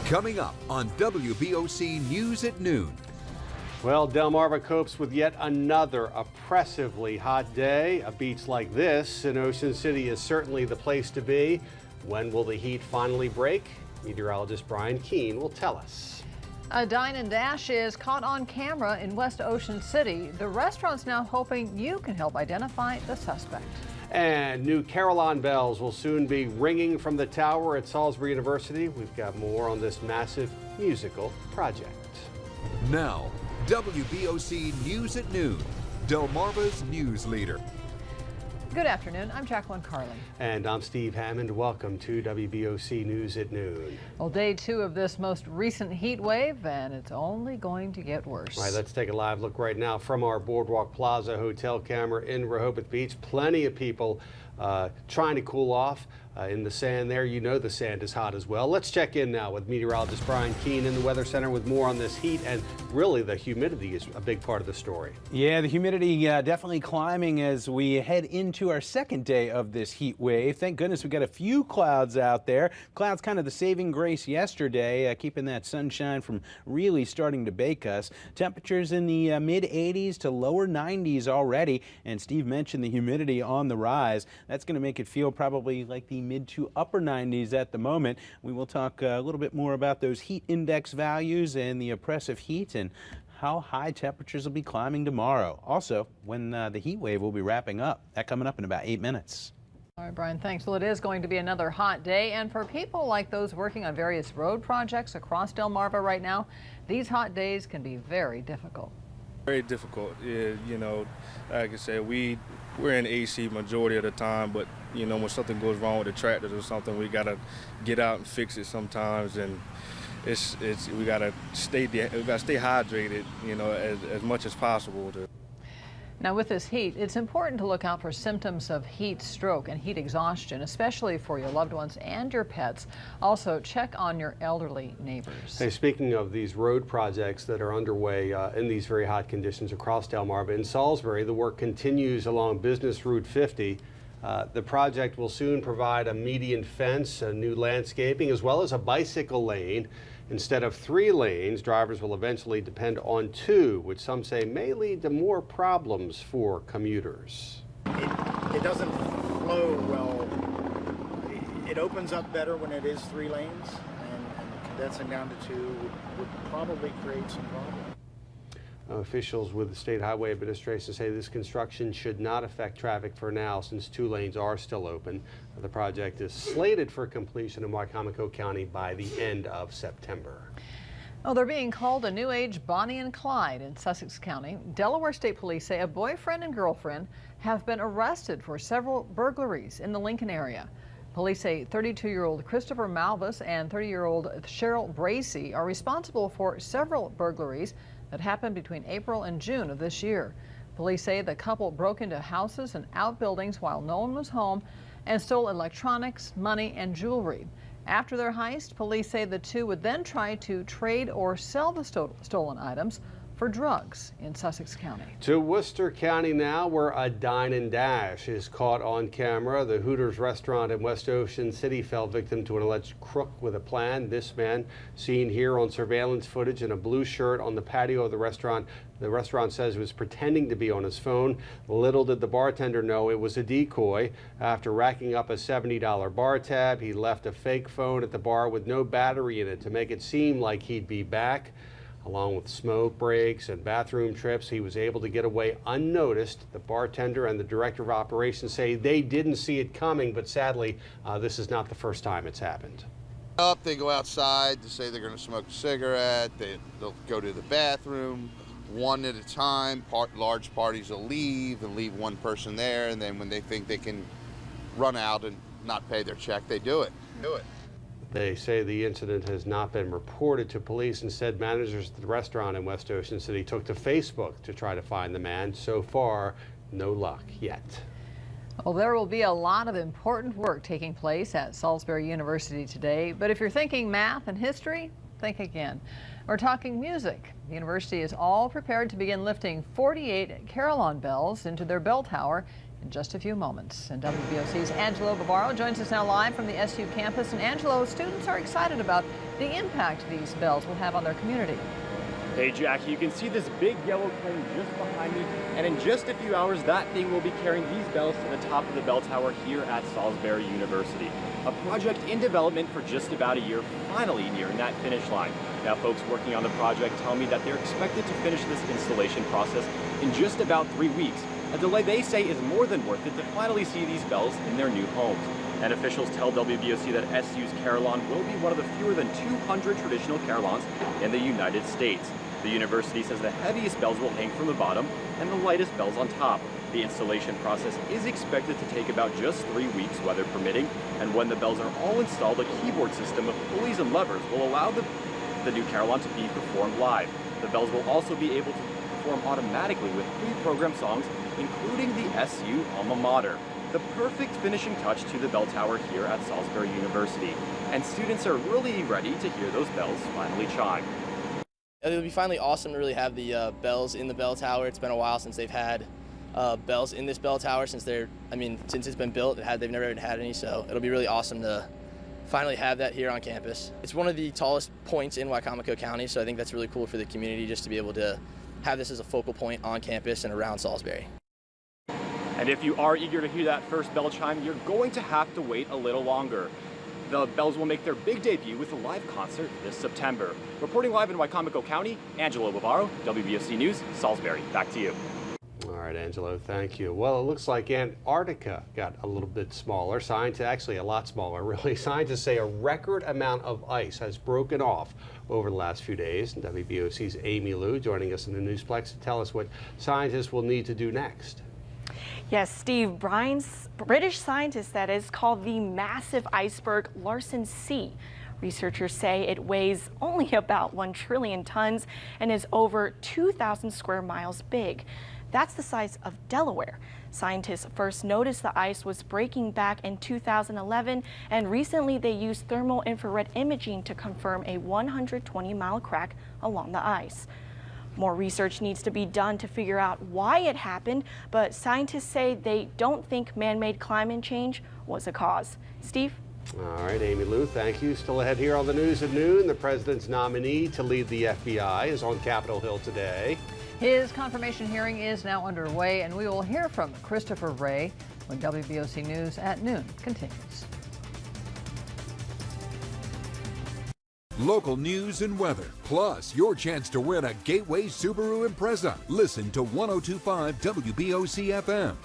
Coming up on WBOC News at noon. Well, Delmarva copes with yet another oppressively hot day. A beach like this in Ocean City is certainly the place to be. When will the heat finally break? Meteorologist Brian Keene will tell us. A dine and dash is caught on camera in West Ocean City. The restaurant's now hoping you can help identify the suspect. And new carillon bells will soon be ringing from the tower at Salisbury University. We've got more on this massive musical project. Now, WBOC News at noon, Delmarva's news leader. Good afternoon. I'm Jacqueline Carley. And I'm Steve Hammond. Welcome to WBOC News at noon. Well, day 2 of this most recent heat wave, and it's only going to get worse. All right, let's take a live look right now from our Boardwalk Plaza hotel camera in Rehoboth Beach. Plenty of people trying to cool off in the sand there. You know the sand is hot as well. Let's check in now with meteorologist Brian Keene in the Weather Center with more on this heat, and really the humidity is a big part of the story. Yeah, the humidity definitely climbing as we head into our second day of this heat wave. Thank goodness we got a few clouds out there. Clouds kind of the saving grace yesterday, keeping that sunshine from really starting to bake us. Temperatures in the mid 80s to lower 90s already, and Steve mentioned the humidity on the rise. That's going to make it feel probably like the mid to upper 90s at the moment. We will talk a little bit more about those heat index values and the oppressive heat and how high temperatures will be climbing tomorrow. Also, when the heat wave will be wrapping up. That coming up in about 8 minutes. All right, Brian, thanks. Well, it is going to be another hot day, and for people like those working on various road projects across Delmarva right now, these hot days can be very difficult. Very difficult. Yeah, you know, like I said, we're in AC majority of the time, but you know, when something goes wrong with the tractors or something, we gotta get out and fix it sometimes, and we gotta stay hydrated, you know, as much as possible. Now, with this heat, it's important to look out for symptoms of heat stroke and heat exhaustion, especially for your loved ones and your pets. Also, check on your elderly neighbors. Hey, speaking of these road projects that are underway in these very hot conditions across Delmarva, in Salisbury, the work continues along Business Route 50. The project will soon provide a median fence, a new landscaping, as well as a bicycle lane. Instead of 3 lanes, drivers will eventually depend on 2, which some say may lead to more problems for commuters. It doesn't flow well. It opens up better when it is 3 lanes, and condensing down to 2 would probably create some problems. Officials with the State Highway Administration say this construction should not affect traffic for now, since 2 lanes are still open. The project is slated for completion in Wicomico County by the end of September. Oh, they're being called a new age Bonnie and Clyde in Sussex County. Delaware State Police say a boyfriend and girlfriend have been arrested for several burglaries in the Lincoln area. Police say 32-year-old Christopher Malvis and 30-year-old Cheryl Bracey are responsible for several burglaries that happened between April and June of this year. Police say the couple broke into houses and outbuildings while no one was home and stole electronics, money, and jewelry. After their heist, police say the two would then try to trade or sell the stolen items for drugs in Sussex County. To Worcester County now, where a dine and dash is caught on camera. The Hooters restaurant in West Ocean City fell victim to an alleged crook with a plan. This man, seen here on surveillance footage in a blue shirt on the patio of the restaurant says he was pretending to be on his phone. Little did the bartender know it was a decoy. After racking up a $70 bar tab, he left a fake phone at the bar with no battery in it to make it seem like he'd be back. Along with smoke breaks and bathroom trips, he was able to get away unnoticed. The bartender and the director of operations say they didn't see it coming, but sadly, this is not the first time it's happened. They go outside to say they're going to smoke a cigarette. They'll go to the bathroom one at a time. Large parties will leave and leave one person there, and then when they think they can run out and not pay their check, they do it. They say the incident has not been reported to police. Instead, managers at the restaurant in West Ocean City took to Facebook to try to find the man. So far, no luck yet. Well, there will be a lot of important work taking place at Salisbury University today. But if you're thinking math and history, think again. We're talking music. The university is all prepared to begin lifting 48 carillon bells into their bell tower in just a few moments. And WBOC's Angelo Bavaro joins us now live from the SU campus. And Angelo, students are excited about the impact these bells will have on their community. Hey Jackie, you can see this big yellow crane just behind me, and in just a few hours that thing will be carrying these bells to the top of the bell tower here at Salisbury University. A project in development for just about a year, finally nearing that finish line. Now folks working on the project tell me that they're expected to finish this installation process in just about 3 weeks. A delay they say is more than worth it to finally see these bells in their new homes. And officials tell WBOC that SU's carillon will be one of the fewer than 200 traditional carillons in the United States. The university says the heaviest bells will hang from the bottom and the lightest bells on top. The installation process is expected to take about just 3 weeks, weather permitting, and when the bells are all installed, a keyboard system of pulleys and levers will allow the new carillon to be performed live. The bells will also be able to perform automatically with pre-programmed songs, including the SU alma mater. The perfect finishing touch to the bell tower here at Salisbury University. And students are really ready to hear those bells finally chime. It'll be finally awesome to really have the bells in the bell tower. It's been a while since they've had bells in this bell tower since it's been built. They've never had any, so it'll be really awesome to finally have that here on campus. It's one of the tallest points in Wicomico County, so I think that's really cool for the community just to be able to have this as a focal point on campus and around Salisbury. And if you are eager to hear that first bell chime, you're going to have to wait a little longer. The bells will make their big debut with a live concert this September. Reporting live in Wicomico County, Angelo Bavaro, WBOC News, Salisbury. Back to you. All right, Angelo, thank you. Well, it looks like Antarctica got a little bit smaller. Scientists, actually a lot smaller, really. Scientists say a record amount of ice has broken off over the last few days. And WBOC's Amy Lou joining us in the Newsplex to tell us what scientists will need to do next. Yes, Steve, British scientists, that is, called the massive iceberg Larsen C. Researchers say it weighs only about 1 trillion tons and is over 2,000 square miles big. That's the size of Delaware. Scientists first noticed the ice was breaking back in 2011, and recently they used thermal infrared imaging to confirm a 120-mile crack along the ice. More research needs to be done to figure out why it happened, but scientists say they don't think man-made climate change was a cause. Steve? All right, Amy Lou, thank you. Still ahead here on the News at Noon, the president's nominee to lead the FBI is on Capitol Hill today. His confirmation hearing is now underway, and we will hear from Christopher Wray when WBOC News at Noon continues. Local news and weather, plus your chance to win a Gateway Subaru Impreza. Listen to 102.5 WBOC FM.